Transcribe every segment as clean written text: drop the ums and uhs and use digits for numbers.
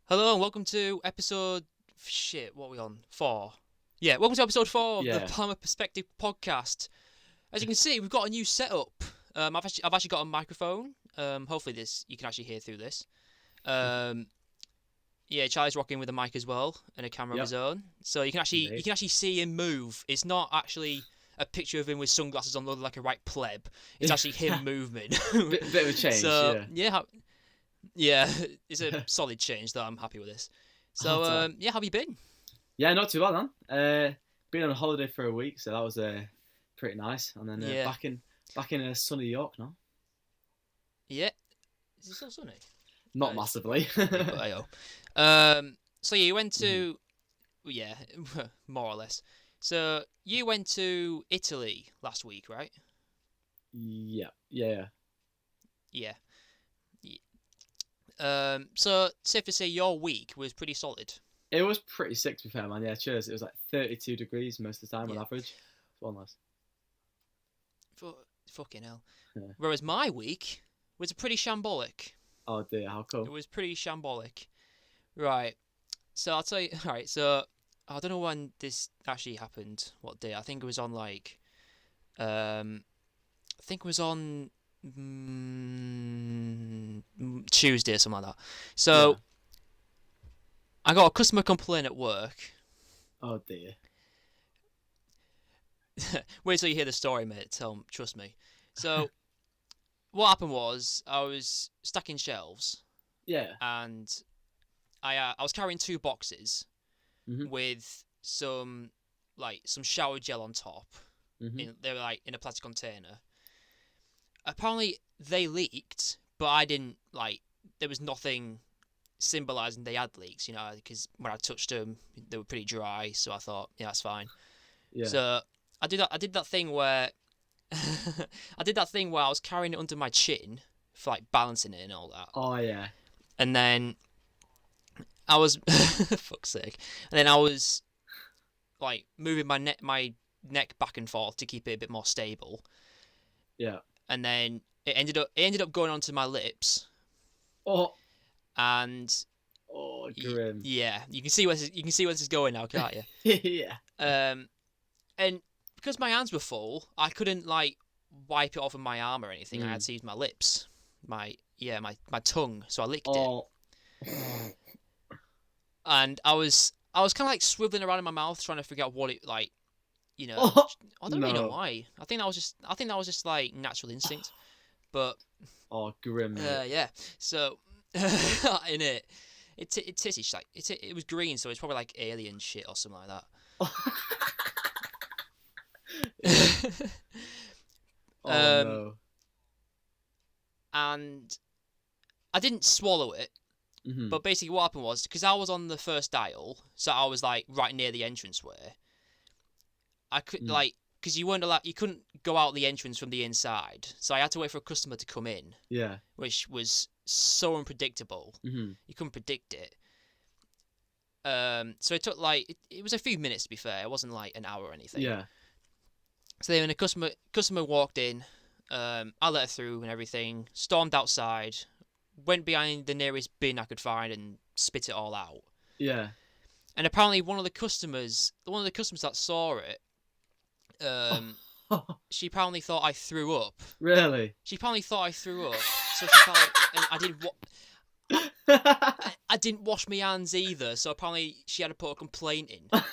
Hello and welcome to episode what are we on? 4. Yeah, welcome to episode 4 of the Yeah. Palmer Perspective podcast. As you can see, we've got a new setup. I've actually got a microphone. Hopefully this you can actually hear through this. Um, yeah, Charlie's rocking with a mic as well and a camera of his Yep. own, so you can actually you Indeed. can actually see him move. It's not actually a picture of him with sunglasses on, looking like a right pleb. It's actually him moving. Bit of a change, So yeah. yeah, it's a solid change though. I'm happy with this. Oh, So delight. yeah, how have you been? Yeah, not too bad, man. Been on a holiday for a week, so that was pretty nice. And then Yeah, back in sunny York now. yeah. Is it still sunny? Not It's massively. windy, but ayo. So yeah, you went Mhm. to yeah, more or less. So you went to Italy last week, right? Yeah, yeah. Yeah. So safe to say your week was pretty solid. It was pretty sick, to be fair, man. Yeah, cheers. It was like 32 degrees most of the time on Yeah. average. It's one less. Fucking hell. Yeah. Whereas my week was pretty shambolic. Oh dear, how It cool. was pretty shambolic. Right. So I'll tell you. All right. So I don't know when this actually happened. What day? I think it was on like. I think it was on Tuesday or something like that. Yeah. So I got a customer complaint at work. Oh dear. Wait till you hear the story, mate. Trust me. So what happened was I was stacking shelves Yeah. and I was carrying two boxes Mhm. with some shower gel on top. Mhm. They were like in a plastic container. Apparently they leaked, but I didn't like. There was nothing symbolizing they had leaks, because when I touched them, they were pretty dry. So I thought, yeah, that's fine. Yeah. So I did that. I did that thing where I did that thing where I was carrying it under my chin for like balancing it and all that, Oh yeah. and then I was fuck's sake, and then I was like moving my neck back and forth to keep it a bit more stable, Yeah. and then it ended up going onto my lips, Oh. and Oh, grim. yeah, you can see where this is going now, can't you? Yeah. And because my hands were full, I couldn't like wipe it off of my arm or anything. I had Mm. to use my lips, my tongue. So I licked it, Oh. and I was kind of like swiveling around in my mouth trying to figure out what it like. You know, Oh I don't really know no. why. I think that was just like natural instinct. But Oh, grim, mate. yeah. So in it tasted like it was green, so it's probably like alien shit or something like Yeah. that. Oh um, no. and I didn't swallow it. Hmm. But basically, what happened was because I was on the first dial, so I was like right near the entranceway. I could Mm. like because you couldn't go out the entrance from the inside, so I had to wait for a customer to come in, Yeah. which was so unpredictable. Hmm. You couldn't predict it. So it took like it was a few minutes to be fair. It wasn't like an hour or anything. Yeah. So then when a customer walked in, I let her through and everything. Stormed outside, went behind the nearest bin I could find and spit it all out. Yeah. And apparently one of the customers that saw it, um, Oh, she apparently thought I threw up. really? She apparently thought I threw up, so she felt, and I didn't wash my hands either. So apparently she had to put a complaint in. Like,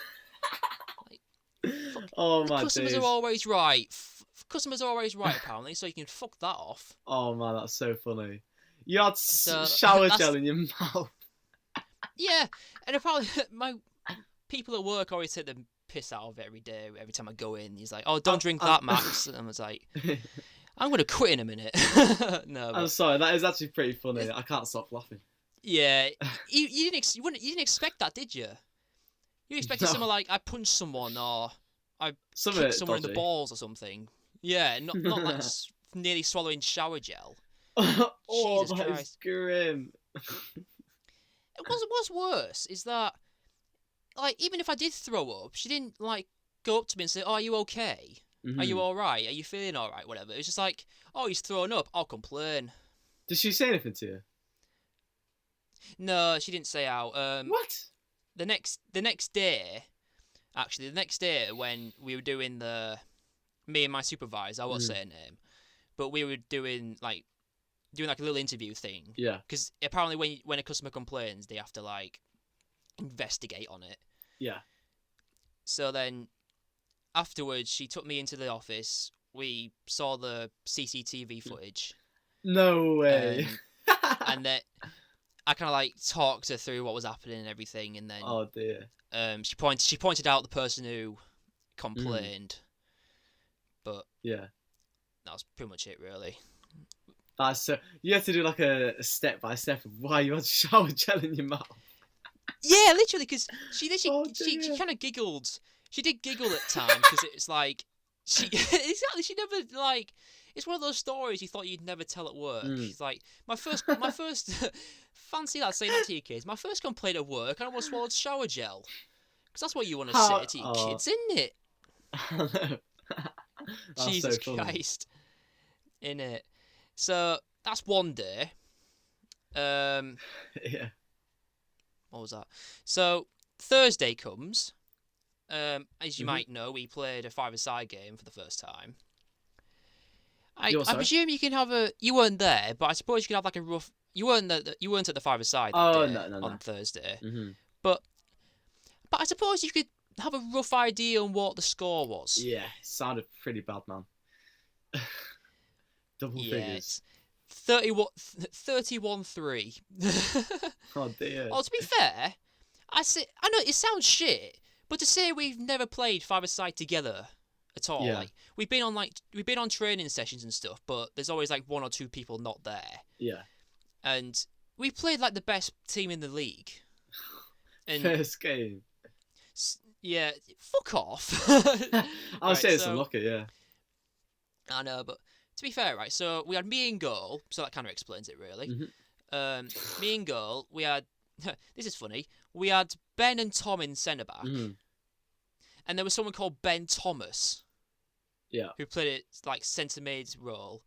fuck, Oh the my customers are days. always right. Customers are always right apparently, so you can fuck that off. Oh man, that's so funny. You had So shower that's gel in your mouth. yeah, and apparently my people at work always take the piss out of it every day. Every time I go in, he's like, "Oh, don't I'm, drink I'm, that, Max." And I was like, "I'm gonna quit in a minute." No, I'm but sorry. That is actually pretty funny. I can't stop laughing. yeah, you didn't expect that, did you? You expected No, someone like I punched someone or I some of kicked it someone in the dodgy. balls or something. Yeah, not like nearly swallowing shower gel. Oh, Jesus that is Christ. grim. What's worse is that like even if I did throw up, she didn't like go up to me and say, "Oh, are you okay? Are you Hmm. all right? Are you feeling all right? Whatever." It was just like, "Oh, he's thrown up. I'll complain." Did she say anything to you? No, she didn't say out. What? The next day, actually, the next day when we were doing me and my supervisor, I won't say her name, but we were doing like a little interview thing. Yeah. Because apparently when a customer complains, they have to like investigate on it. Yeah. So then afterwards, she took me into the office. We saw the CCTV footage. No way. And that I kind of like talked her through what was happening and everything, and then Oh dear. she pointed out the person who complained, but Yeah. that was pretty much it, really. That's so. You have to do like a step by step of why you had shower gel in your mouth. Yeah, literally, because she Oh, she dear. kind of giggled. She did giggle at times because it's like she exactly she never like. It's one of those stories you thought you'd never tell at work. She's like, my first fancy that saying that to your kids. My first complaint at work, I almost swallowed shower gel. Because that's what you want to say to your kids, isn't it? That's Jesus so funny. Christ. In it. So that's one day. Yeah. What was that? So Thursday comes. As you might know, we played a five-a-side game for the first time. I presume you can have a. You weren't there, but I suppose you can have like a rough. You weren't at the five-a-side that day on Thursday. But I suppose you could have a rough idea on what the score was. Yeah, sounded pretty bad, man. Double figures. 31-3. Oh dear. Well, to be fair, I know it sounds shit, but to say we've never played five-a-side together at all. Yeah. Like we've been on training sessions and stuff, but there's always like one or two people not there. Yeah. And we played like the best team in the league. And first game. Yeah, fuck off. I'll say it's unlucky, yeah. I know, but to be fair, right, so we had me and goal, so that kind of explains it, really. Me and goal, we had... this is funny. We had Ben and Tom in centre-back, and there was someone called Ben Thomas, who played it like centre-mid role.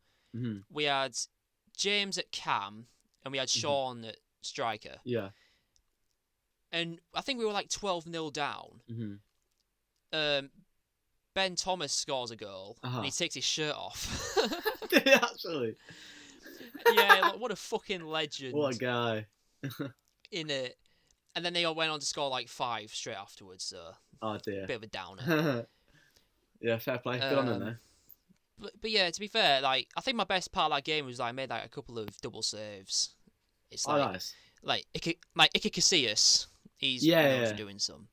We had James at cam, and we had Sean at striker. Yeah. And I think we were like 12-0 down. Ben Thomas scores a goal, and he takes his shirt off. Did he actually? Yeah, like, what a fucking legend. What a guy. In it. And then they all went on to score like 5 straight afterwards, so... Oh dear. Bit of a downer. Yeah, fair play. Good on him, though. But yeah, to be fair, like I think my best part of that game was I made like a couple of double saves. It's like, nice. Like Iker Casillas, he's known for doing some.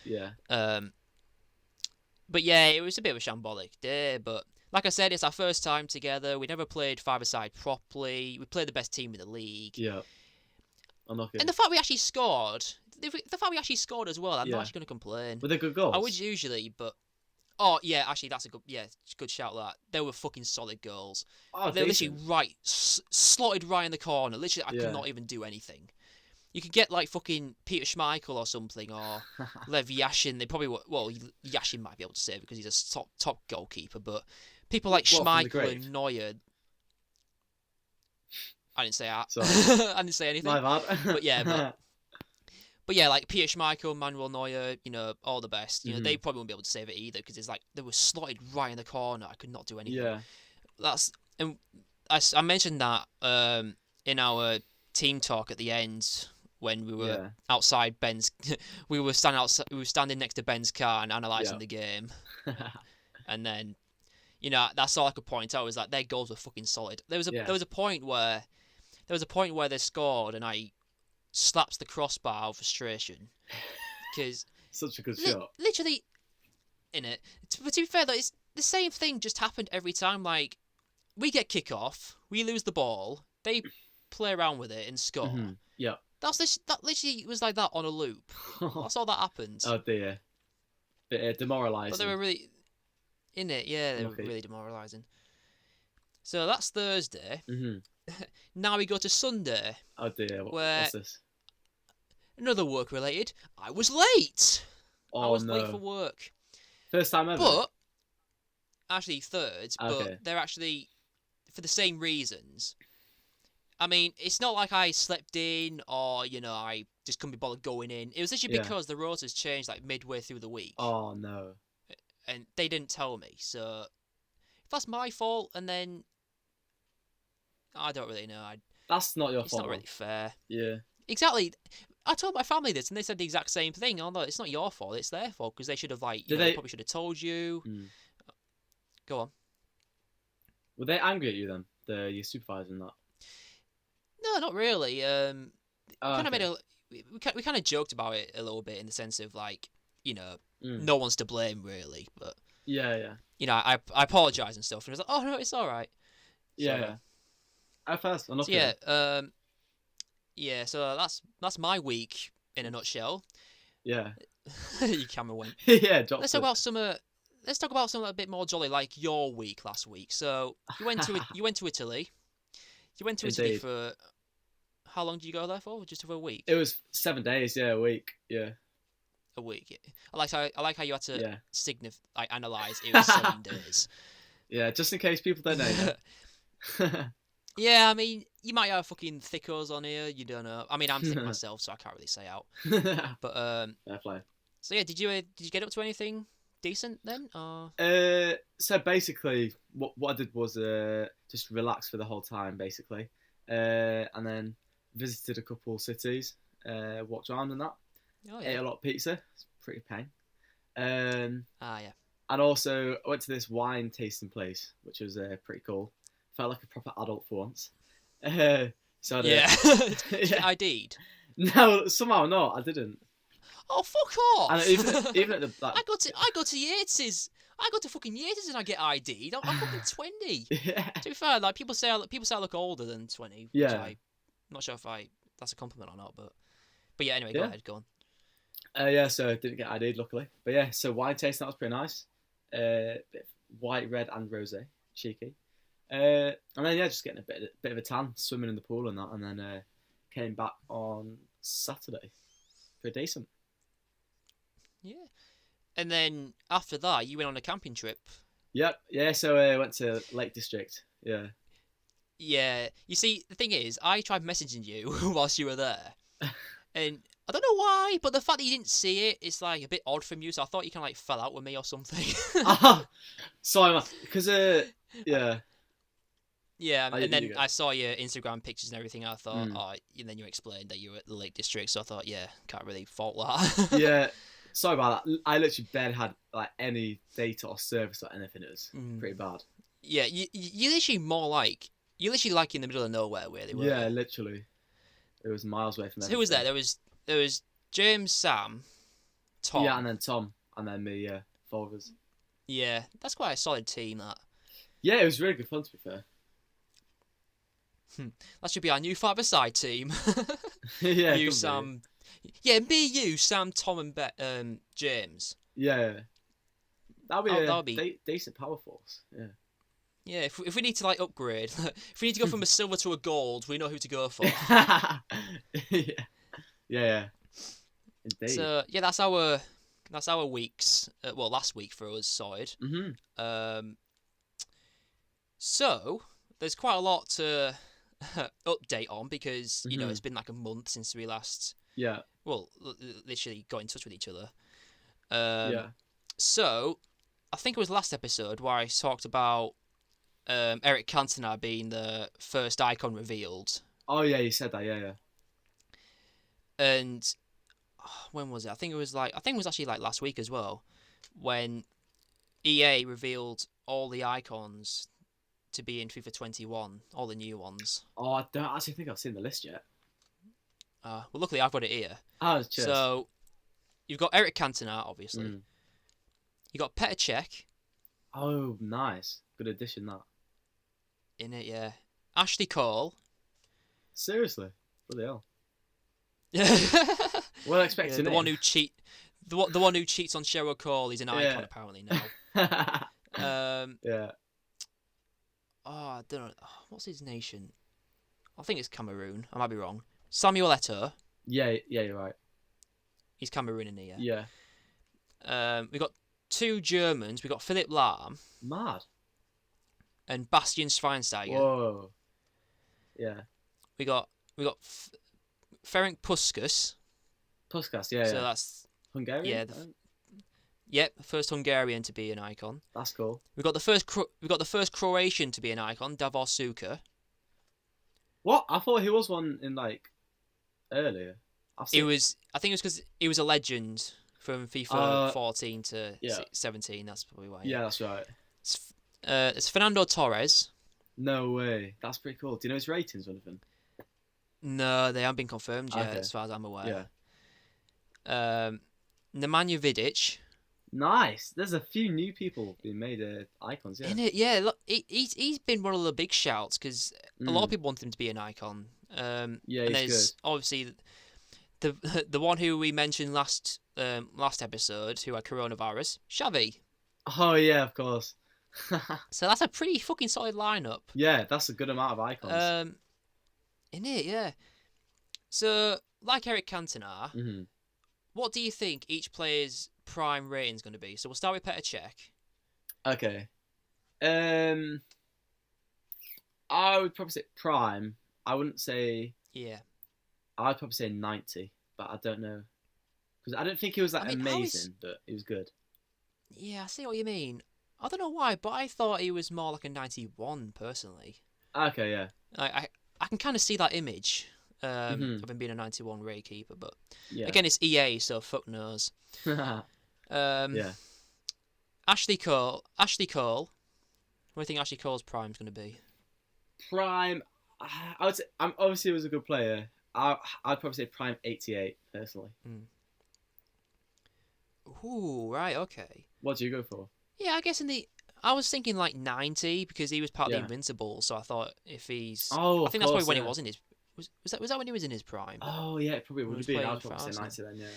Yeah. But yeah, it was a bit of a shambolic day. But like I said, it's our first time together. We never played five-a-side properly. We played the best team in the league. Yeah. Unlucky. And the fact we actually scored, as well, I'm not actually going to complain. Were they good goals? I would usually, but. Oh, yeah, actually, that's a good shout, that. They were fucking solid goals. Oh, they were literally slotted right in the corner. Literally, I could not even do anything. You could get, like, fucking Peter Schmeichel or something, or Lev Yashin. They probably were... Well, Yashin might be able to save it because he's a top goalkeeper, but people like Schmeichel and Neuer... I didn't say that. I didn't say anything. My bad. But yeah, But yeah, like Peter Schmeichel, Manuel Neuer, all the best. They probably won't be able to save it either because it's like they were slotted right in the corner. I could not do anything. Yeah. And I mentioned that in our team talk at the end when we were outside Ben's. we were standing next to Ben's car and analysing the game. And then, that's all I could point out was that their goals were fucking solid. There was a point where they scored and I slaps the crossbar out of frustration because such a good shot. Literally, in it. But to be fair, though, it's the same thing just happened every time. Like we get kick off, we lose the ball, they play around with it and score. Yeah, that literally was like that on a loop. That's all that happened. Oh dear, bit demoralising. But they were really in it. Yeah, they were really demoralising. So that's Thursday. Now we go to Sunday. Oh dear, what's this? Another work related. I was late. Oh, I was late for work. First time ever? But, actually third, Okay. but they're actually, for the same reasons. I mean, it's not like I slept in or, I just couldn't be bothered going in. It was actually Yeah. because the rotors changed like midway through the week Oh no. and they didn't tell me. So if that's my fault, and then I don't really know. That's not your It's not fault, man. really fair. Yeah. Exactly. I told my family this and they said the exact same thing. Although it's not your fault, it's their fault because they should have Did they they? probably should have told you. Mm. Go on. Were they angry at you then? Your supervisor and that. No, not really. Oh, Kind of made okay. we kind of joked about it a little bit in the sense of like, Mm. no one's to blame really, but Yeah, yeah, I apologize and stuff, and it was like, oh no, it's all right. yeah, So yeah. At first, enough so yeah, yeah. So that's my week in a nutshell. Yeah. Your camera went. Yeah, dropped Let's talk it. about some. Let's talk about something a bit more jolly, like your week last week. So you went to Italy. You went to Italy Indeed. for how long did you go there for? Just over a week. It was 7 days, yeah, a week. Yeah, A week. I like how you had to yeah, analyze. It was 7 days. yeah. Just in case people don't know. Yeah. Yeah, I mean, you might have fucking thickos on here. You don't know. I mean, I'm thick myself, so I can't really say out. But Fair play. so yeah, did you get up to anything decent then? Or So basically, what I did was just relax for the whole time, basically, and then visited a couple cities, walked around and that. oh Ate yeah, a lot of pizza. It's pretty pain. Um, yeah, and also I went to this wine tasting place, which was pretty cool. Felt like a proper adult for once. So I yeah. Did you get yeah. ID'd? No, somehow not. I didn't. Oh fuck And off! even at the like, I go to Yates's. I go to fucking Yates's and I get ID'd. I'm fucking 20. yeah, To be fair, like people say I look older than 20, which yeah, I'm not sure if that's a compliment or not, but yeah. Anyway, yeah. go on. Yeah. So I didn't get ID'd luckily, but yeah. So wine tasting, that was pretty nice. Bit of white, red, and rosé, cheeky. And then yeah, just getting a bit of a tan, swimming in the pool and that, and then came back on Saturday. Pretty decent. Yeah. And then after that, you went on a camping trip. Yep. Yeah. So I went to Lake District. Yeah. Yeah. You see, the thing is, I tried messaging you whilst you were there, and I don't know why, but the fact that you didn't see it is like a bit odd from you. So I thought you kind of like fell out with me or something. Ah, sorry, because yeah. Yeah, Oh, and you then go. I saw your Instagram pictures and everything. I thought, Mm. oh, and then you explained that you were at the Lake District. So I thought, yeah, can't really fault that. Yeah. Sorry about that. I literally barely had like any data or service or anything. It was pretty bad. Yeah, you're literally like in the middle of nowhere, really. Weren't Yeah, you? literally. It was miles away from So who was there? everything. There was James, Sam, Tom. Yeah, and then Tom, and then me. Yeah, four of us. Yeah, that's quite a solid team. Yeah, it was really good fun to be fair. That should be our new five-a-side team. Yeah, You, could be. Sam. Yeah, me, you, Sam, Tom, and James. Yeah, that'll be That'll a be. decent power force. Yeah. Yeah, if we need to like upgrade, if we need to go from a silver to a gold, we know who to go for. Yeah. Yeah. Yeah. Indeed. So yeah, that's our weeks. Well, last week for us sorted. Um, so there's quite a lot to update on because Mhm. it's been like a month since we last Yeah. literally got in touch with each other. Yeah. So I think it was last episode where I talked about Eric Cantona being the first icon revealed, Oh yeah, you said that. Yeah. Yeah. and when was it? I think it was actually like last week as well, when EA revealed all the icons to be in FIFA 21, all the new ones. Oh, I don't actually think I've seen the list yet. Well, luckily I've got it here. Oh, cheers. So you've got Eric Cantona, obviously. Mm. You got Petr Cech Oh, nice. Good addition, that. in it, yeah. Ashley Cole. Seriously? Bloody hell. Yeah, Well expecting the one who the one who cheats on Cheryl Cole. He's an icon Yeah. apparently now. Yeah. Oh, I don't know. What's his nation? I think it's Cameroon. I might be wrong. Samuel Eto'o. Yeah, you're right. He's Cameroon in here. Yeah. We got two Germans. We got Philipp Lahm Mad. and Bastian Schweinsteiger. Whoa. Yeah. we got Ferenc Puskas. Puskas, yeah, So yeah. that's Hungarian. yeah, yep, first Hungarian to be an icon. That's cool. We got the first Croatian to be an icon, Davor Suker. What? I thought he was one in like earlier. I've It seen. was I think it was because he was a legend from FIFA 14 to yeah. 17. That's probably why. Yeah, that's right. It's Fernando Torres. No way. That's pretty cool. Do you know his ratings or anything? No, they haven't been confirmed yet, Okay. as far as I'm aware. Yeah. Nemanja Vidic. Nice. There's a few new people being made icons. Yeah. In it, yeah. Look, he's been one of the big shouts because a lot of Mm. people want him to be an icon. Yeah, And he's there's good. obviously the one who we mentioned last episode who had coronavirus, Xavi. Oh yeah, of course. So that's a pretty fucking solid lineup. Yeah, that's a good amount of icons. In it, yeah. So like Eric Cantona, hmm what do you think each player's prime rating is going to be? So we'll start with Petr Cech. Okay. Um, I would probably say prime. I wouldn't say. Yeah. I'd probably say 90, but I don't know because I don't think he was like I mean, amazing, but he was good. Yeah, I see what you mean. I don't know why, but I thought he was more like a 91 personally. Okay, yeah. I can kind of see that image Mhm. of him being a 91 rate keeper, but Yeah. again, it's EA, so fuck knows. yeah. Ashley Cole. What do you think Ashley Cole's prime's going to be? Prime. I would say. Obviously, he was a good player. I'd probably say prime 88 personally. Ooh, right, okay. What do you go for? Yeah, I guess I was thinking like 90 because he was part of the Yeah. Invincibles, so I thought if he's... Oh, I of think that's probably course, when yeah. he was in his... Was that when he was in his prime? Oh yeah, it probably When he would was have been. playing I'd for probably say Arsenal. 90 then.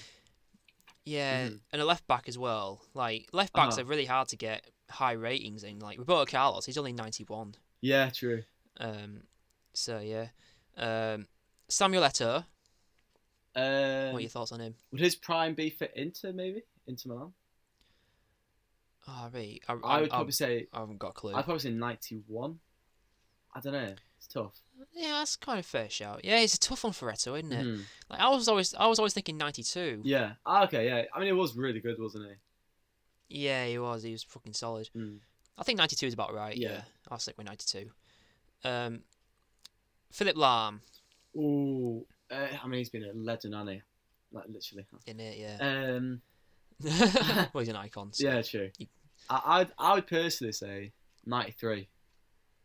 Yeah, Mhm. and a left back as well. Like, left backs Uh-huh. are really hard to get high ratings in. Like, Roberto Carlos, he's only 91. Yeah, true. So, yeah. Samuel Eto'o, what are your Um, thoughts on him? would his prime be for Inter maybe? Inter Milan. Oh, right. I would probably say. I haven't got a clue. I'd probably say 91. I don't know. It's tough. Yeah, that's kind of a fair shout. Yeah, it's a tough one for Eto'o, isn't it? Mhm. Like, I was always thinking 92. Yeah. Okay. Yeah. I mean, it was really good, wasn't it? Yeah, he was. He was fucking solid. Mm. I think 92 is about right. Yeah. Yeah, I'll stick with 92. Philip Lahm Ooh. I mean, he's been a legend, hasn't he? Like literally. in it. Yeah. Um. Well, he's an icon. So. Yeah. True. You- I would personally say 93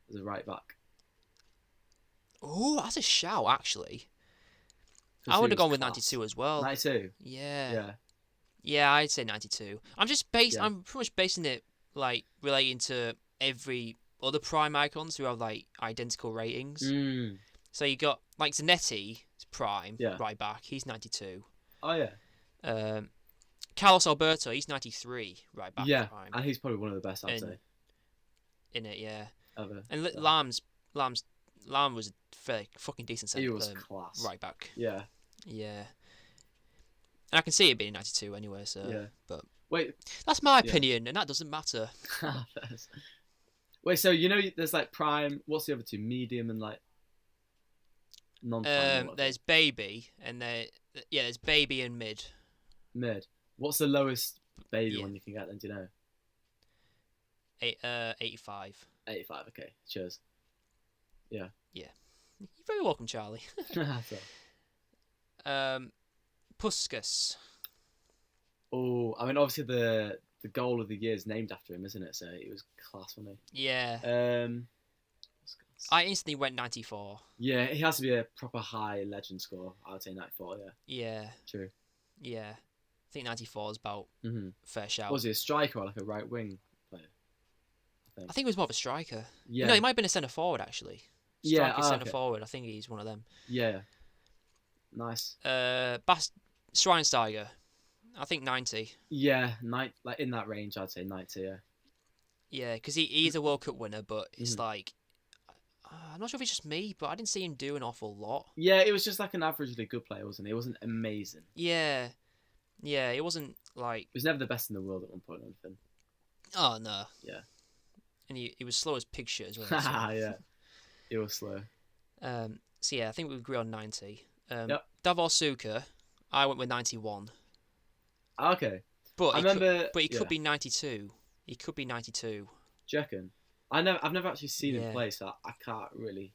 as a right back. Oh, that's a shout, actually. 'Cause I he would have was gone with class. 92 as well. 92. Yeah. Yeah. Yeah, I'd say 92. I'm just based. Yeah. I'm pretty much basing it like relating to every other prime icons who have like identical ratings. Mm. So you got like Zanetti, prime Yeah. right back. He's 92. Oh yeah. Carlos Alberto, he's 93 right back. Yeah. Prime And he's probably one of the best I'd And- say in it. Yeah. ever. And Yeah. Lam was a fairly fucking decent He was centre class. right back. Yeah. Yeah. And I can see it being 92 anyway. So Yeah. but Wait. that's my Yeah. opinion, and that doesn't matter. Wait. So there's like prime. What's the other two? Medium and like non-prime. There's baby, and there's baby and mid. mid. What's the lowest baby Yeah. one you can get? Then do you know? 85. 85. Okay. Cheers. You're very welcome, Charlie. Puskas. Oh, I mean, obviously the goal of the year is named after him, isn't it? So he was class, wasn't Yeah. he? I instantly went 94. Yeah, he has to be a proper high legend score. I would say 94. Yeah, Yeah. true. Yeah. I think 94 is about Mm-hmm. fair shout. Was he a striker or like a right wing player? I think he was more of a striker. Yeah. No, he might have been a centre forward actually. Yeah, Striker, centre okay. forward. I think he's one of them. Yeah. Nice. Schweinsteiger. I think 90. Yeah, like in that range, I'd say 90. Yeah. Yeah, because he's a World Cup winner, but it's Mhm. like I'm not sure if it's just me, but I didn't see him do an awful lot. Yeah, it was just like an averagely good player, wasn't he? It wasn't amazing. Yeah, it wasn't like He was never the best in the world at one point or anything. oh no. Yeah. And he was slow as pig shit as well. So. yeah. He was slow. So yeah, I think we agree on 90. Yep. Davor Suker, I went with 91. Okay. But I he could, remember. but he Yeah. could be 92. He could be 92. Do you reckon? I've never actually seen him Yeah. play, so I can't really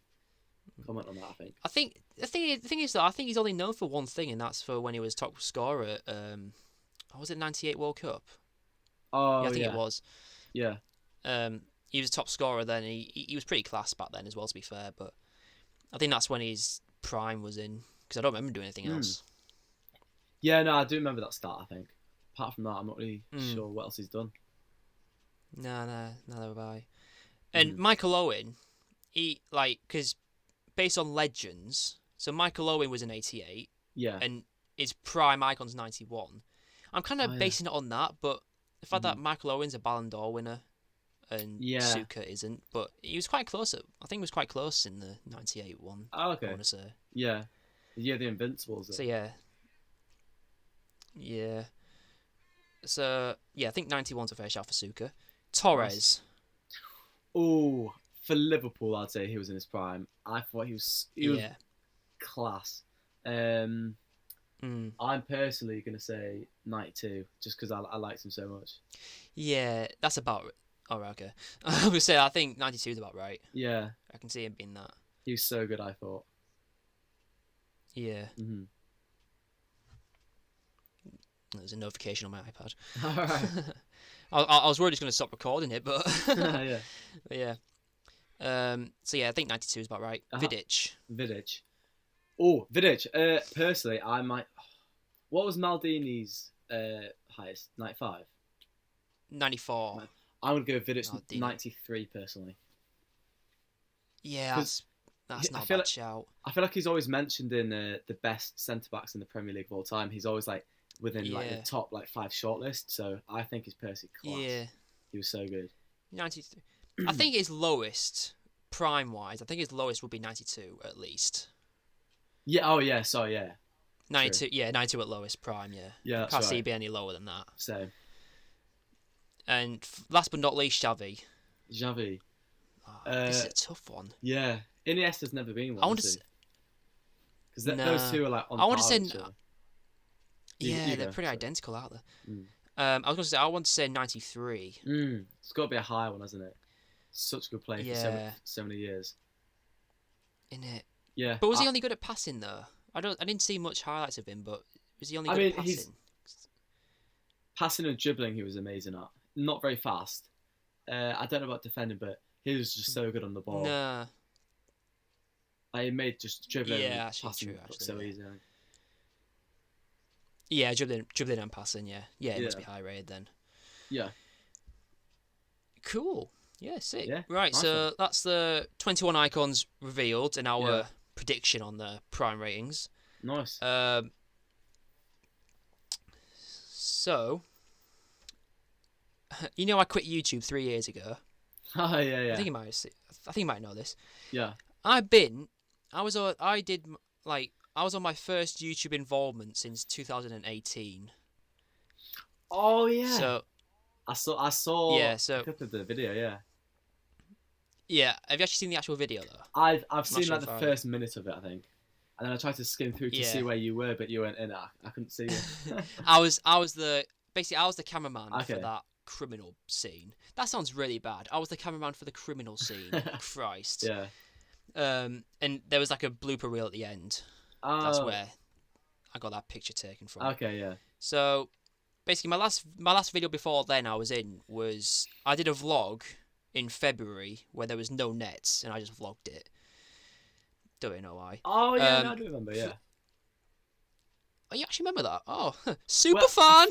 comment on that. I think. I think the thing is that I think he's only known for one thing, and that's for when he was top scorer. Was it 98 World Cup? Oh Yeah, I think yeah. it was. Yeah. He was top scorer then. He was pretty class back then as well, to be fair. But I think that's when his prime was in, because I don't remember doing anything else. Yeah. No, I do remember that start. I think. Apart from that, I'm not really Mm. sure what else he's done. No, neither have I. And Michael Owen, because based on legends, so Michael Owen was in 88, Yeah. and his prime icon's 91. I'm kind of Oh, yeah. basing it on that, but the fact that Michael Owen's a Ballon d'Or winner and Yeah. Suker isn't, but he was quite close. I think he was quite close in the 98 one. Oh, I okay. want to say. Yeah. Yeah, the Invincibles. So yeah. So yeah, I think 91's a fair shout for Suker. Torres. Oh, for Liverpool, I'd say he was in his prime. I thought he was class. I'm personally going to say 92, just because I liked him so much. Yeah, that's about. Oh, right, okay. I would say I think 92 is about right. Yeah. I can see him being that. He was so good, I thought. Yeah. Mm-hmm. There's a notification on my iPad. All right. I was worried it's going to stop recording it, but Yeah. But yeah. So yeah, I think 92 is about right. Vidic. Oh, Vidic. Personally, I might. What was Maldini's highest? 95. 94. I'm gonna go Vidic Maldini. 93 personally. Yeah, that's not a bad shout. I feel like he's always mentioned in the best centre backs in the Premier League of all time. He's always like within like the top like 5 shortlist. So I think he's personally class. Yeah. He was so good. 93. I think his lowest prime wise, I think his lowest would be 92 at least. Yeah. Oh yeah. Sorry. Yeah. 92. True. Yeah, 92 at lowest prime. Yeah. Yeah. Can't see it be any lower than that. So. And last but not least, Xavi. This is a tough one. Yeah. Iniesta's never been one. I want to. Because those two are like on. I want to say. Yeah, they're pretty identical, aren't they? I was going to say I want to say 93. It's got to be a high one, hasn't it? Such a good player for so many years. In it. Yeah. But was he only good at passing though? I didn't see much highlights of him, but was he only good at passing? Passing and dribbling, he was amazing at. Not very fast. I don't know about defending, but he was just so good on the ball. No. He made just dribbling and passing true, so easy. Yeah, dribbling and passing. Yeah, it must be high rated then. Yeah. Cool. Yeah, sick. Yeah, right, nice so one. that's the 21 icons revealed and our prediction on the prime ratings. Nice. So, you know, I quit YouTube 3 years ago. Oh yeah. I think you might know this. Yeah. I was on my first YouTube involvement since 2018. Oh yeah. So I saw. Yeah. So a clip of the video. Yeah. Yeah. Have you actually seen the actual video though? I've seen like the first minute of it, I think, and then I tried to skim through to see where you were, but you weren't in it. I couldn't see you. I was the cameraman for that criminal scene. That sounds really bad. I was the cameraman for the criminal scene. Christ. Yeah. And there was like a blooper reel at the end. Oh. That's where I got that picture taken from. Okay, yeah. So basically, my last video before then I did a vlog in February where there was no nets and I just vlogged it. Don't really know why. Oh yeah, I do remember. Yeah. Oh, you actually remember that? Oh, super fun.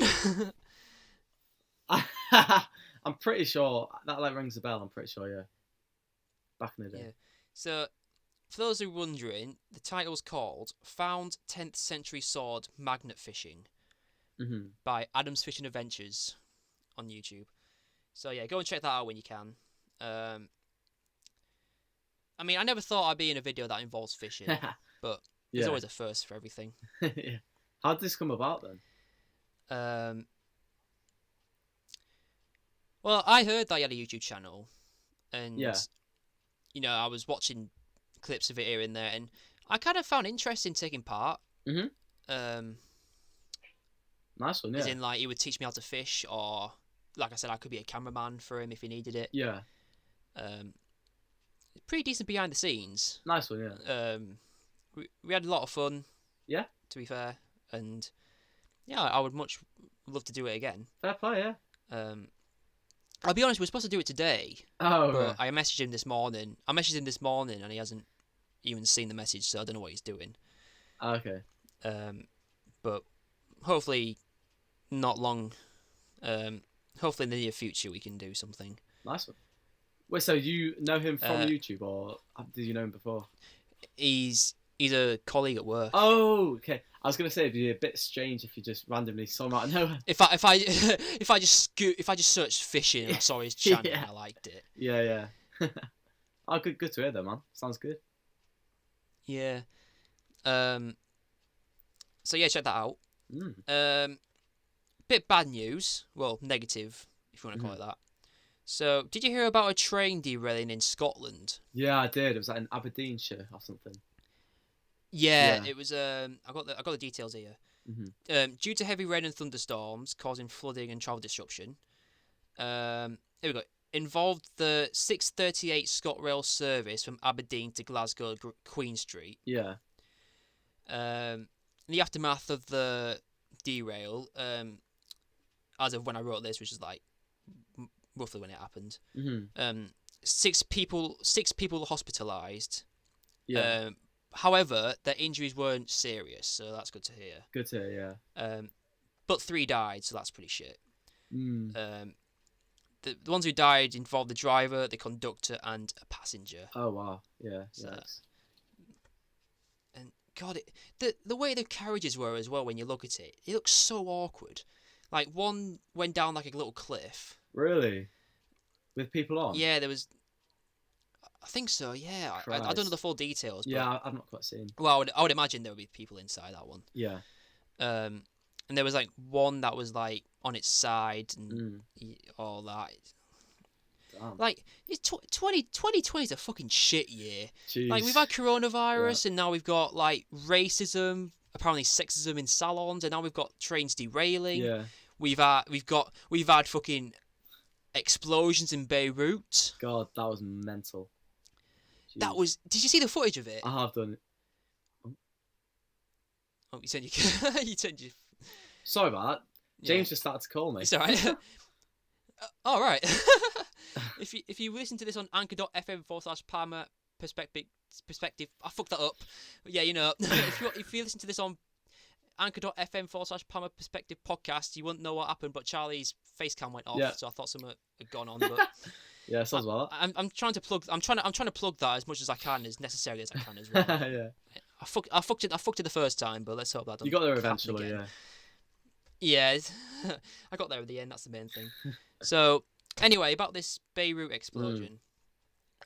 I'm pretty sure that like rings a bell. I'm pretty sure, yeah. Back in the day. Yeah. So, for those who are wondering, the title's called "Found 10th Century Sword Magnet Fishing" by Adam's Fishing Adventures on YouTube. So yeah, go and check that out when you can. I mean, I never thought I'd be in a video that involves fishing, but there's always a first for everything. Yeah. How did this come about then? Well, I heard that you had a YouTube channel, and you know, I was watching clips of it here and there, and I kind of found interest in taking part. Mhm. Um, Nice one, as yeah. in like he would teach me how to fish, or like I said, I could be a cameraman for him if he needed it. Yeah. Um, pretty decent behind the scenes. Nice one, yeah. We had a lot of fun. Yeah. To be fair, and yeah, I would much love to do it again. Fair play, yeah. I'll be honest, we're supposed to do it today, Oh, but right. I messaged him this morning. And he hasn't even seen the message, so I don't know what he's doing. Okay. But hopefully, not long. Hopefully in the near future we can do something. Nice one. Wait, so you know him from Uh, YouTube, or did you know him before? He's a colleague at work. Oh, okay. I was gonna say it'd be a bit strange if you just randomly saw him out of nowhere. If I if I just searched fishing and I saw his channel Yeah. and I liked it. Yeah, yeah. Oh, good to hear though, man. Sounds good. Yeah. So yeah, check that out. Mm. Bit bad news. Well, negative, if you want to call it that. So, did you hear about a train derailing in Scotland? Yeah, I did. It was like in Aberdeenshire or something. Yeah, Yeah. it was. I got the details here. Mhm. Due to heavy rain and thunderstorms causing flooding and travel disruption. Here we go. Involved the 6:38 ScotRail service from Aberdeen to Glasgow Queen Street. Yeah. In the aftermath of the derail, as of when I wrote this, which is like roughly when it happened, Mhm. 6 people hospitalised. Yeah. However, their injuries weren't serious, so that's good to hear. Good to hear. Yeah. But 3 died, so that's pretty shit. Mm. The ones who died involved the driver, the conductor, and a passenger. Oh wow. Yeah. So, Nice. and God, the way the carriages were as well. When you look at it, it looks so awkward. Like one went down like a little cliff. Really? With people on? Yeah, there was. I think so. Yeah, I don't know Christ. the full details. But, Yeah, I've not quite seen. well, I would imagine there would be people inside that one. Yeah. And there was like one that was like on its side and Mm. all that. Damn. Like it's 2020 is a fucking shit year. Jeez. Like we've had coronavirus and now we've got like racism, apparently sexism in salons, and now we've got trains derailing. Yeah. We've had fucking explosions in Beirut. God, that was mental. Jeez. That was. Did you see the footage of it? I have done it. Oh, you turned your. You turned your. Sorry about that. James Yeah. just started to call me. It's alright. All right. If you listen to this on anchor.fm/Palmer perspective, I fucked that up. But yeah, you know, if you listen to this on anchor.fm/Palmer perspective podcast, you wouldn't know what happened, but Charlie's face cam went off, Yeah. so I thought something had gone on. But Yeah, sounds well. I'm trying to plug that as much as I can, as necessarily as I can as well. Yeah. I fucked it the first time, but let's hope that doesn't You got there happen eventually, again. yeah. Yeah, I got there at the end. That's the main thing. So, anyway, about this Beirut explosion.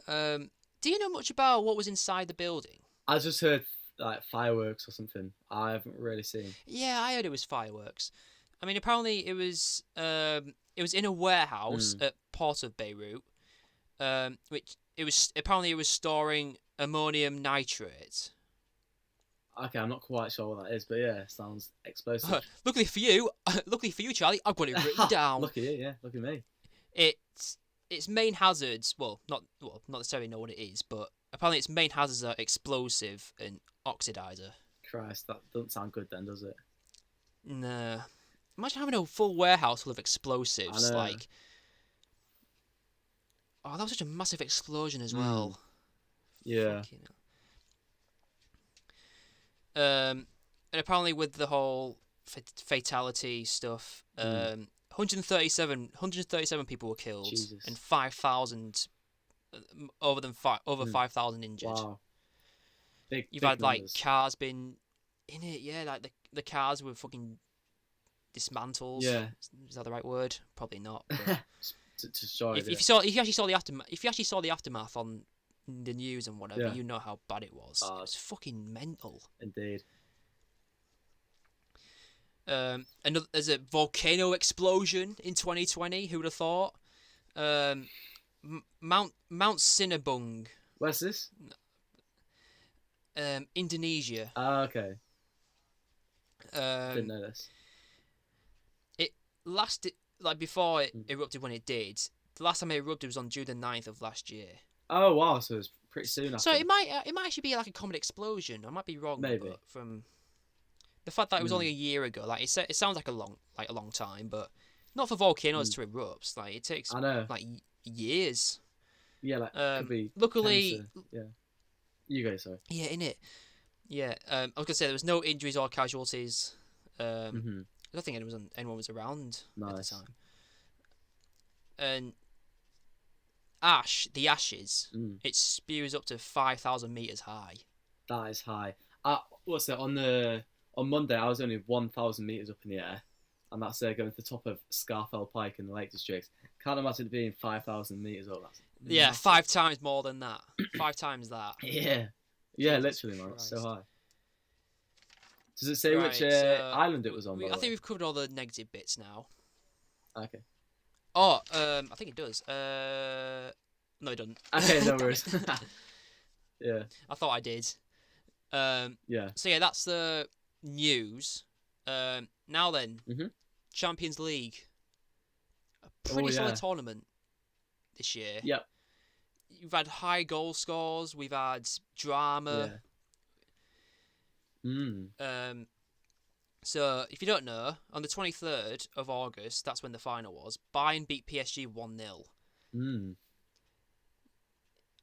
Do you know much about what was inside the building? I just heard like fireworks or something. I haven't really seen. Yeah, I heard it was fireworks. I mean, apparently it was in a warehouse at Port of Beirut, which it was storing ammonium nitrate. Okay, I'm not quite sure what that is, but yeah, sounds explosive. Luckily for you, Charlie, I've got it written down. Look at you, yeah. Look at me. Its main hazards, not necessarily know what it is, but apparently its main hazards are explosive and oxidizer. Christ, that doesn't sound good then, does it? Nah. Imagine having a full warehouse full of explosives. I know. Like, oh, that was such a massive explosion as well. Yeah. Fucking hell. And apparently with the whole fatality stuff, 137 people were killed, Jesus. and 5,000 over 5,000 injured. Wow. You've big had like numbers. cars been in it, yeah, like the cars were fucking dismantled. Yeah. Is that the right word? Probably not. But to destroy if you actually saw the aftermath on the news and whatever, Yeah. you know how bad it was. It was fucking mental. Indeed. There's a volcano explosion in 2020. Who would have thought? Mount Cinnabung. Where's this? Indonesia. Ah, okay. Didn't Um, know this. it lasted like before it Mm. erupted when it did. The last time it erupted was on June the 9th of last year. Oh wow, so it was pretty soon So after. it might actually be like a common explosion. I might be wrong, Maybe. but from the fact that it was only Mm. a year ago, like it sounds like a long time, but not for volcanoes Mm. to erupt. Like it takes I know. like years. Yeah, like could be Luckily, 10 to yeah. You go, sorry. yeah, in it, yeah. I was gonna say there was no injuries or casualties. Hmm. I don't think anyone was around at the Nice. time. And the ashes, Mm. it spews up to 5,000 meters high. That is high. What's that on Monday? I was only 1,000 meters up in the air, and that's going to the top of Scarfell Pike in the Lake District. Can't imagine it being 5,000 meters up. That's Yeah, massive. 5 times more than that. 5 times that. Yeah, yeah, Jesus literally, man. It's so Christ. high. Does it say Right, which so island it was on? By I the think way? we've covered all the negative bits now. Okay. Oh, I think it does. No, it doesn't. Okay, no Damn worries. it. Yeah, I thought I did. yeah. So yeah, that's the news. Now then, Mhm. Champions League, a Oh pretty solid yeah. tournament this year. Yep. We've had high goal scores. We've had drama. Yeah. Mm. So if you don't know, on the 23rd of August, that's when the final was. Bayern beat PSG 1-0. Mm.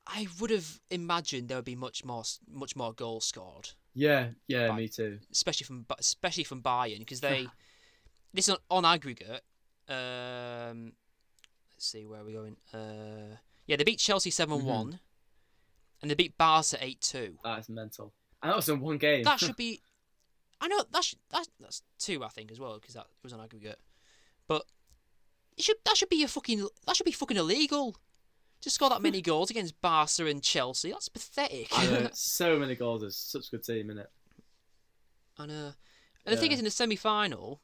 I would have imagined there would be much more goals scored, Yeah. Yeah. But- Me too. especially from Bayern, because they this is on aggregate. Let's see where are we going. Yeah, they beat Chelsea 7-1, and they beat Barca 8-2. That is mental. And that was in one game. That should be. I know that's 2, I think, as well, because that was on aggregate. But that should be fucking illegal. To score that many goals against Barca and Chelsea, that's pathetic. I know, so many goals. It's such a good team, isn't it? I know. And the thing Yeah. is, in the semi-final,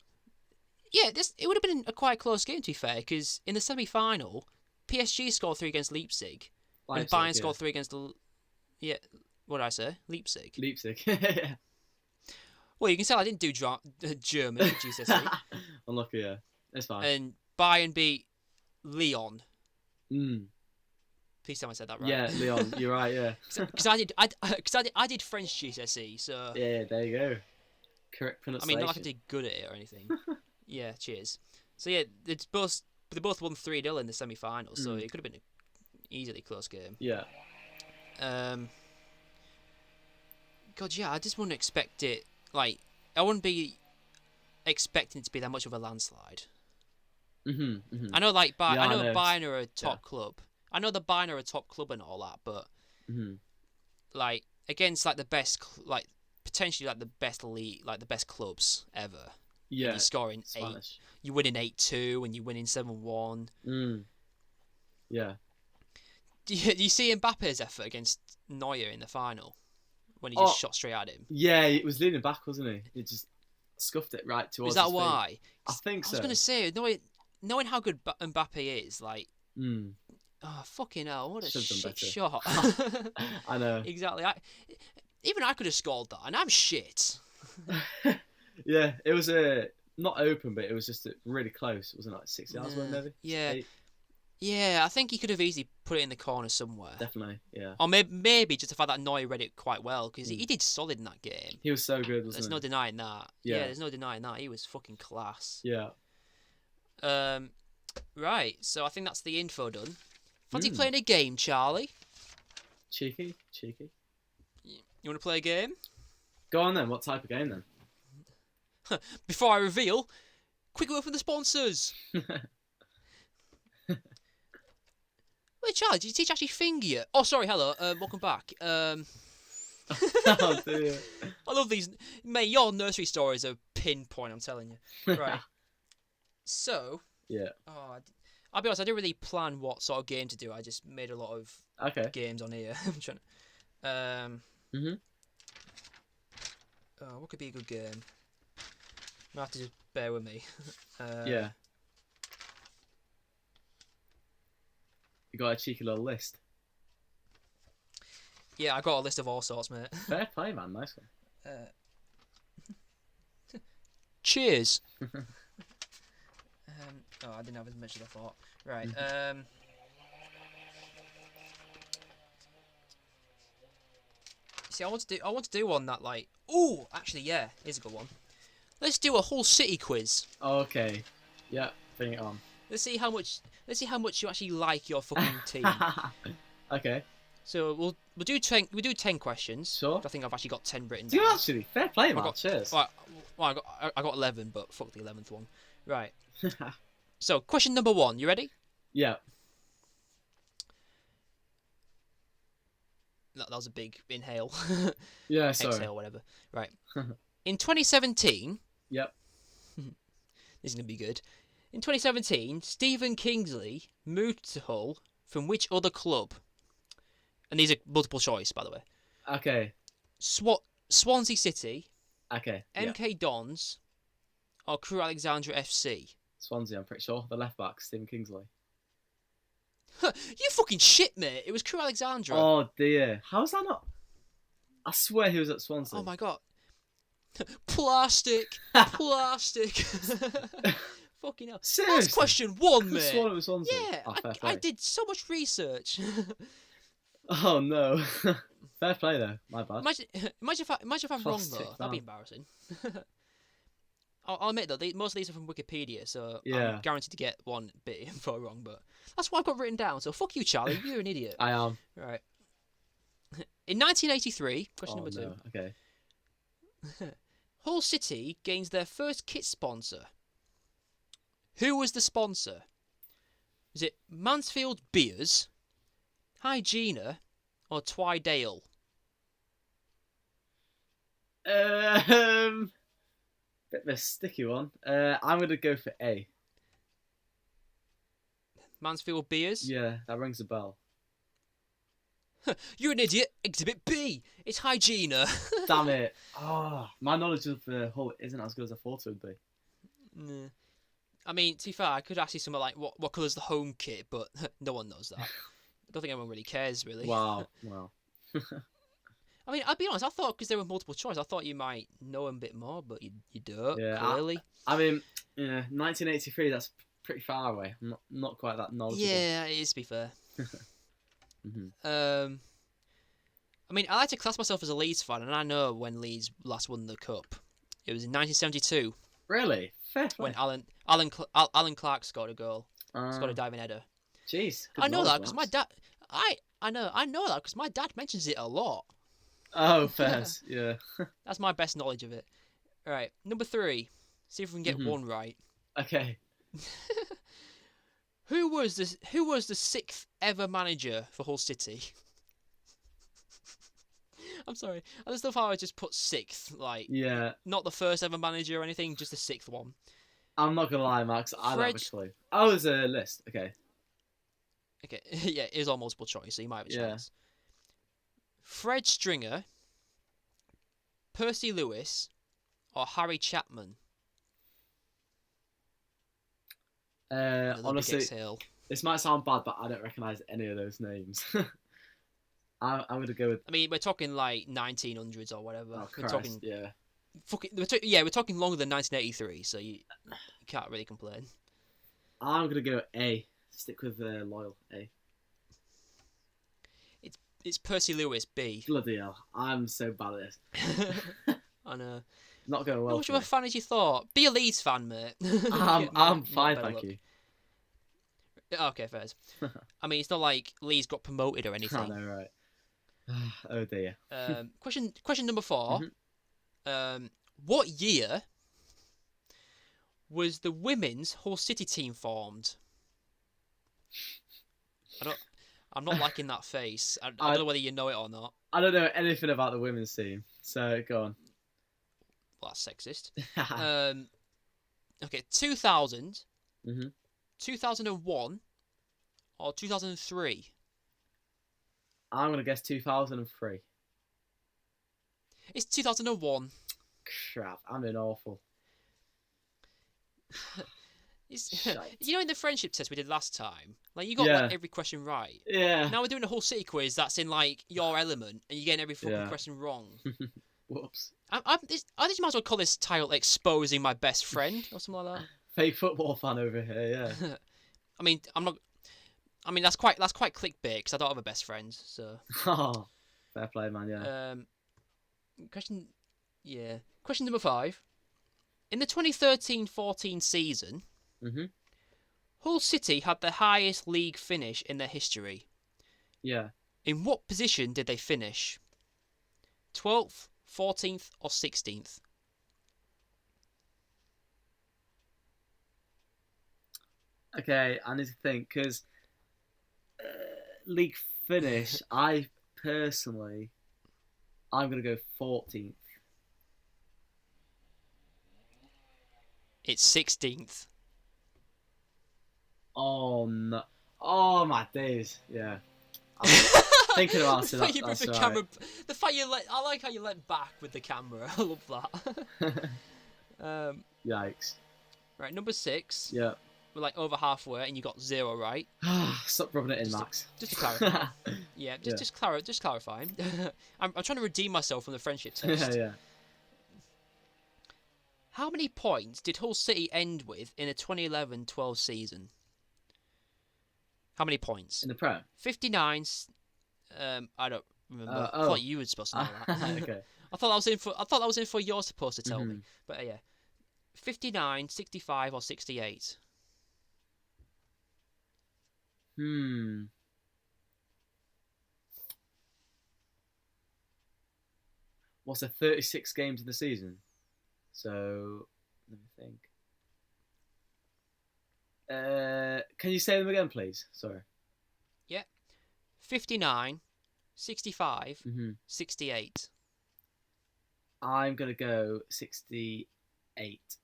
yeah, it would have been a quite close game, to be fair, because in the semi-final, PSG scored 3 against Leipzig, and Leipzig, Bayern yeah. scored 3 against yeah, what did I say? Leipzig. Leipzig. Yeah. Well, you can tell I didn't do German at GCSE. Unlucky, yeah. It's fine. And Bayern beat Lyon. Mm. Please tell me I said that right. Yeah, Leon, you're right, yeah. Because I did French GCSE, so Yeah, there you go. Correct I pronunciation. mean, not like I did good at it or anything. Yeah, cheers. So yeah, they both won 3-0 in the semi-final, so it could have been an easily close game. Yeah. God, yeah, I just wouldn't expect it. Like, I wouldn't be expecting it to be that much of a landslide. I know, like, Yeah, I I know know. Bayern are a top club. I know the Bayern are a top club and all that, but like against like the best, like potentially like the best league, like the best clubs ever. Yeah. And you're scoring Spanish. 8. You're winning 8-2, and you're winning 7-1. Yeah. Do you see Mbappe's effort against Neuer in the final when he just shot straight at him? Yeah, he was leaning back, wasn't he? He just scuffed it right towards Is that his feet. why? I think so. I was gonna say, knowing how good Mbappe is, like, Mm. oh fucking hell, what a Should've done shit better. shot! I know. Exactly. Even I could have scored that, and I'm shit. Yeah, it was not open, but it was just really close. It wasn't like 6 yards away, maybe. Yeah. 8. Yeah, I think he could have easily put it in the corner somewhere. Definitely, yeah. Or maybe just the fact that Neuer read it quite well, because he did solid in that game. He was so good, wasn't There's he? no denying that. Yeah. Yeah, there's no denying that. He was fucking class. Yeah. Right, so I think that's the info done. Fancy playing a game, Charlie? Cheeky. You want to play a game? Go on then. What type of game then? Before I reveal, quick word from the sponsors. Wait, Charlie, did you teach actually finger yet? Oh, sorry, hello. Welcome back. Oh dear. I love these. Mate, your nursery stories are pinpoint, I'm telling you. Right. So, Yeah. I'll be honest, I didn't really plan what sort of game to do. I just made a lot of Okay. games on here. I'm trying to... what could be a good game? You have to just bear with me. Yeah. You got a cheeky little list. Yeah, I got a list of all sorts, mate. Fair play, man. Nice one. Cheers. Oh, I didn't have as much as I thought. Right. See, I want to do one that like. Oh, actually, yeah, here's a good one. Let's do a whole city quiz. Okay. Yeah, bring it on. Let's see how much. Let's see how much you actually like your fucking team. Okay. So we'll do 10 questions. Sure. I think I've actually got 10 written Do down. you actually? Fair play, man. got- Cheers. Well, I got 11, but fuck the 11th one. Right. So question number 1. You ready? Yeah. That was a big inhale. Yeah, sorry. Exhale, whatever. Right. In 2017, Yep. this is gonna be good. In 2017, Stephen Kingsley moved to Hull from which other club? And these are multiple choice, by the way. Okay. Swansea City, Okay. Yeah. MK Dons, or Crewe Alexandra FC. Swansea, I'm pretty sure. The left back, Stephen Kingsley. You fucking shit, mate. It was Crewe Alexandra. Oh dear. How's that not? I swear he was at Swansea. Oh my god. Plastic. Fucking hell. Seriously? That's question 1, Could mate. have sworn it was Swansea. Yeah, Oh, fair I play. did so much research. Oh no. Fair play though. My bad. Imagine if I'm wrong Plastic though. That'd be fan. embarrassing. I'll admit though, most of these are from Wikipedia, so Yeah. I'm guaranteed to get one bit of info wrong. But that's what I've got written down. So fuck you, Charlie. You're an idiot. I am. Right. In 1983, question Oh number 2. no. Okay. Hull City gains their first kit sponsor. Who was the sponsor? Was it Mansfield Beers, Hygiena, or Twydale? Bit of a sticky one. I'm gonna go for A. Mansfield Beers? Yeah, that rings a bell. You're an idiot. Exhibit B. It's Hygiena. Damn it. Oh, my knowledge of the Hull isn't as good as I thought it would be. Nah. I mean, to be fair, I could ask you something like, what colour's the home kit, but no one knows that. I don't think anyone really cares, really. Wow. Wow. I mean, I'll be honest, I thought because there were multiple choice, I thought you might know a bit more, but you don't, Yeah, clearly. I mean, yeah, 1983. That's pretty far away. I'm not quite that knowledgeable. Yeah, it is, to be fair. Mhm. I mean, I like to class myself as a Leeds fan, and I know when Leeds last won the cup. It was in 1972 Really? Fair play. when Alan Clark scored a goal, scored a diving header. Jeez. I know that because my dad. I know that because my dad mentions it a lot. Oh, fair. Yeah. That's my best knowledge of it. All right, number 3. See if we can get one right. Okay. Who was the 6th ever manager for Hull City? I'm sorry. I just love how I just put 6th, like Yeah. not the first ever manager or anything, just the 6th one. I'm not gonna lie, Max. I don't have a Fred- clue. Oh, there's a list. Okay. Okay, yeah, it is all multiple choice, so you might have a Yeah. chance. Fred Stringer, Percy Lewis, or Harry Chapman? Another big Honestly, exhale. this might sound bad, but I don't recognise any of those names. I'm gonna go with. I mean, we're talking like 1900s or whatever. Oh we're Christ! talking Yeah. we're talking longer than 1983, so you can't really complain. I'm gonna go A. Stick with loyal A. It's Percy Lewis, B. Bloody hell! I'm so bad at this. I know. Not going How well. much For of a me. fan as you thought? Be a Leeds fan, mate. I'm fine, thank you. Okay, fair. I mean, it's not like Leeds got promoted or I anything. know, right? Oh dear. Question number 4. What year was the women's Hull City team formed? I'm not liking that face. I don't know whether you know it or not. I don't know anything about the women's team, so go on. Well, that's sexist. Okay, 2000, hmm 2001, or 2003? I'm gonna guess 2003. It's 2001. Crap! I'm doing awful. Shite. You know, in the friendship test we did last time, like you got Yeah. like every question right. Yeah. Now we're doing a whole city quiz that's in like your element, and you're getting every fucking Yeah. question wrong. Whoops. I think you might as well call this title "Exposing My Best Friend" or something like Fake football fan over here. Yeah. that. I mean, I'm not. I mean, that's quite clickbait because I don't have a best friend. So, Oh, fair play, man. Yeah. question, yeah, question number 5. In the 2013-14 season, Mhm. Hull City had the highest league finish in their history. Yeah. In what position did they finish? 12th, 14th, or 16th? Okay, I need to think because league finish. I personally, I'm gonna go 14th. It's 16th. Oh no! Oh my days! Yeah. I'm thinking about it. The fact you That's put the right. camera. The fact you let. I like how you let back with the camera. I love that. Yikes! Right, number 6. Yeah. We're like over halfway, and you got 0 right. Stop rubbing it in, Just to- Max. Just to clarify. Yeah, Yeah. just clarifying. I'm trying to redeem myself from the friendship Yeah, test. yeah. How many points did Hull City end with in the 2011-12 season? How many points? In the Prem. 59. I don't remember. I oh. thought you were supposed to know that. Okay. I thought that was info you're supposed to tell me. Mhm. But yeah, 59, 65, or 68. What's the 36 games in the season? So let me think. Can you say them again, please? Sorry. 59, 65, Mhm. 68. I'm gonna go 68.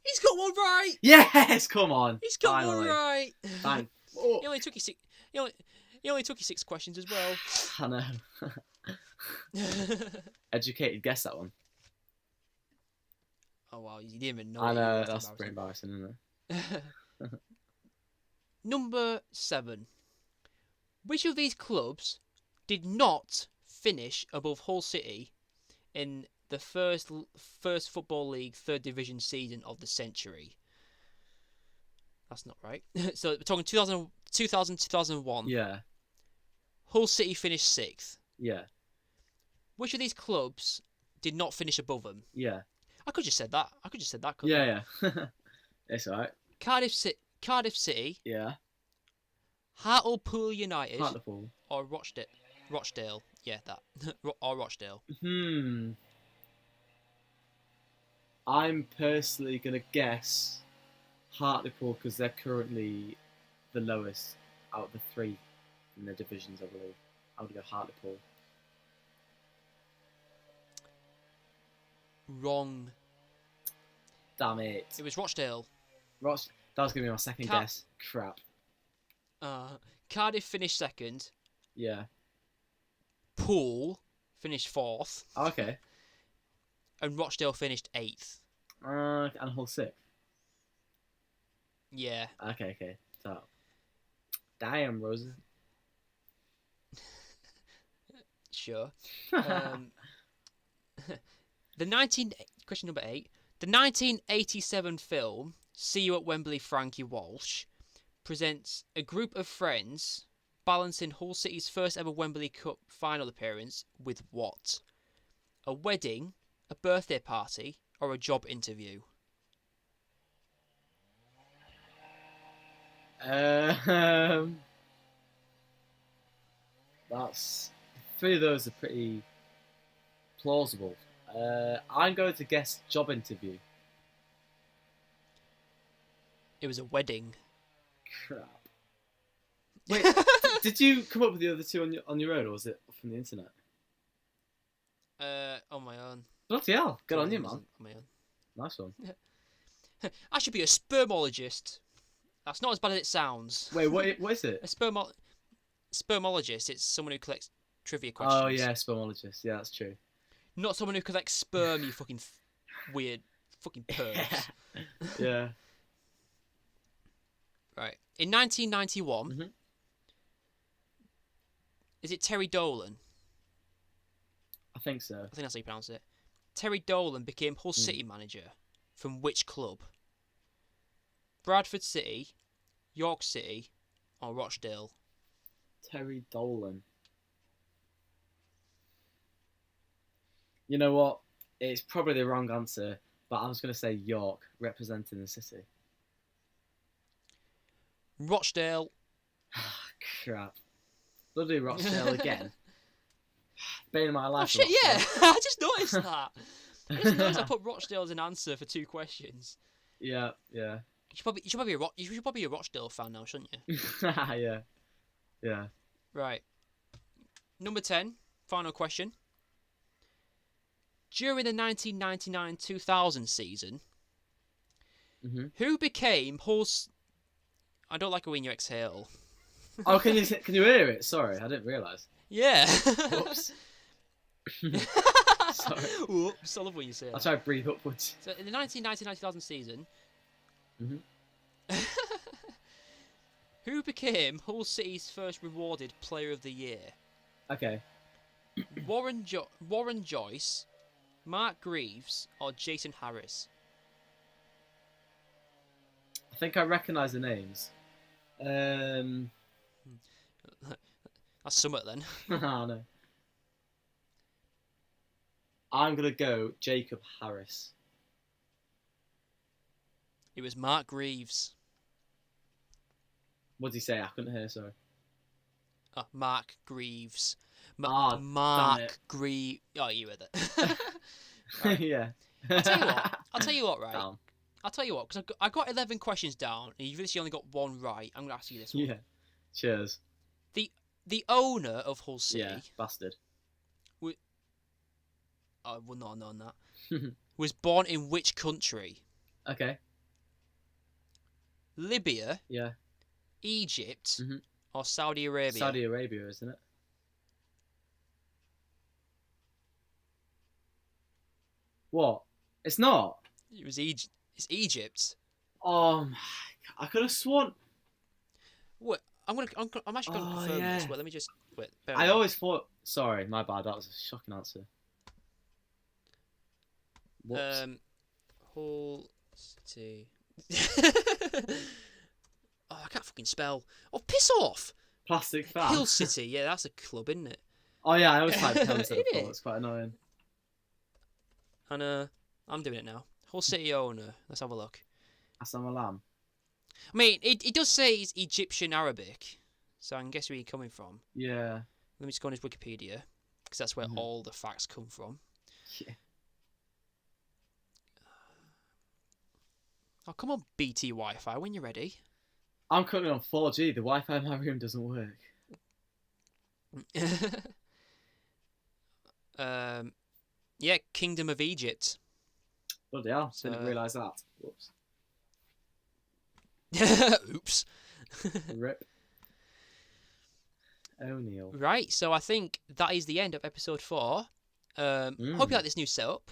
He's got one right. Yes, come on. He's got Finally. one right. Thank. He Oh, only took you 6. He only took you 6 questions as well. I know. Educated guess that one. Oh wow, you didn't even know. I know, That's that's pretty embarrassing, isn't it? Number 7. Which of these clubs did not finish above Hull City in the first Football League 3rd Division season of the century? That's not right. So we're talking 2001. Yeah, Hull City finished 6th. yeah, Which of these clubs did not finish above them? yeah. I could just said that. Couldn't I? Yeah. It's alright. Cardiff City, Yeah. Hartlepool United, Hartlepool. or Rochdale. Yeah, that. Or Rochdale. I'm personally gonna guess Hartlepool because they're currently the lowest out of the 3 in the divisions, I believe. I would go Hartlepool. Wrong. Damn it. It was Rochdale. That was gonna be my second guess. Crap. Cardiff finished 2nd. Yeah. Poole finished 4th. Okay. And Rochdale finished 8th. And Hull 6. Yeah. Okay. So. Damn, Rosa. Sure. Question number 8. The 1987 film See You at Wembley, Frankie Walsh presents a group of friends balancing Hull City's first ever Wembley Cup final appearance with what? A wedding, a birthday party, or a job interview? That's 3 of those are pretty plausible. I'm going to guess job interview. It was a wedding. Crap. Wait, did you come up with the other 2 on your own, or was it from the internet? On my own. Bloody hell! Good on you, man. On my own. Nice one. I should be a spermologist. That's not as bad as it sounds. Wait, what is it? A spermologist. It's someone who collects trivia questions. Oh yeah, spermologist. Yeah, that's true. Not someone who collects sperm. You fucking weird Fucking pervs. Yeah. Right. In 1991, Mhm. is it Terry Dolan? I think so. I think that's how you pronounce it. Terry Dolan became Hull Mm. City manager from which club? Bradford City, York City, or Rochdale? Terry Dolan. You know what? It's probably the wrong answer, but I was going to say York, representing the city. Rochdale. Crap. Bloody Rochdale again. Bane of my Oh life. shit! Yeah, I just noticed that. I just noticed I put Rochdale as an answer for 2 questions. Yeah. You should probably be a Rochdale fan now, shouldn't you? Yeah. Right. Number 10. Final question. During the 1999-2000 season, Mm-hmm. who became Hull's... I don't like it when you exhale. Oh, can you hear it? Sorry, I didn't realise. Yeah. Whoops. Sorry. Whoops. I love when you say I'll that. try to breathe upwards. So in the 1999-2000 season, Mm-hmm. who became Hull City's first rewarded Player of the Year? Okay. Warren Joyce, Mark Greaves, or Jason Harris? I think I recognise the names. That's Summit then. Oh, no. I'm going to go Jacob Harris. It was Mark Greaves. What did he say? I couldn't hear, sorry. Mark Greaves. Damn Mark it. Greaves. Oh, you with it. Right. Yeah. I'll tell you what, right? Damn. I'll tell you what, because I got 11 questions down, and you've literally only got 1 right. I'm going to ask you this one. Yeah. Cheers. The owner of Hull City... Yeah, bastard. I would not have known that. Was born in which country? Okay. Libya, Yeah. Egypt, Mhm. or Saudi Arabia? Saudi Arabia, isn't it? What? It's not. It was Egypt. It's Egypt. Oh my God. I could have sworn. What? I'm actually going to Oh, confirm yeah. this. Wait, let me just. Wait. bear I with me. always thought. Sorry, my bad. That was a shocking answer. Whoops. Hull City. Oh, I can't fucking spell. Oh, piss off! Plastic fan. Hill City. Yeah, that's a club, isn't it? Oh yeah, I always type Hill instead of Isn't Paul. it? It's quite annoying. And I'm doing it now. Hull City owner. Let's have a look. Assam Alam. I mean, it does say it's Egyptian Arabic, so I can guess where you're coming from. Yeah. Let me just go on his Wikipedia, because that's where Mhm. all the facts come from. Yeah. Oh, come on, BT Wi-Fi, when you're ready. I'm currently on 4G. The Wi-Fi in my room doesn't work. Yeah, Kingdom of Egypt. Bloody hell! So- Didn't realise that. Whoops. Oops. Rip. O'Neill. Right, so I think that is the end of episode 4. Hope you like this new setup.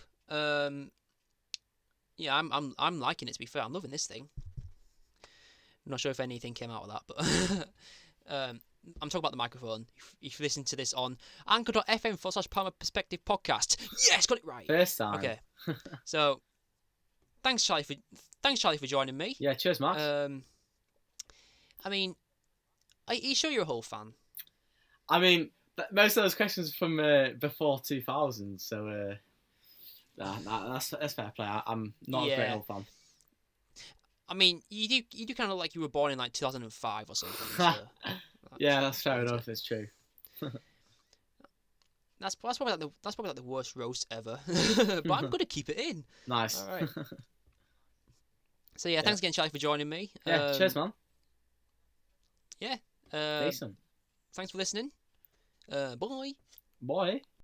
Yeah, I'm liking it, to be fair. I'm loving this thing. I'm not sure if anything came out of that, but I'm talking about the microphone. If you listen to this on anchor.fm/Palmer Perspective Podcast. Yes, got it right. First time. Okay. So thanks Charlie for joining me. Yeah. Cheers, Max. I mean, are you sure you're a Hull fan? I mean, most of those questions are from before 2000, so that's fair play. I'm not a great Yeah. Hull fan. I mean, you do kind of like you were born in like 2005 or something. So Yeah, that's fair enough. It's true. that's probably like the worst roast ever. But I'm gonna keep it in. Nice. All right. So yeah, thanks again, Charlie, for joining me. Yeah. Cheers, man. Yeah. Decent. Thanks for listening. Bye. Boy.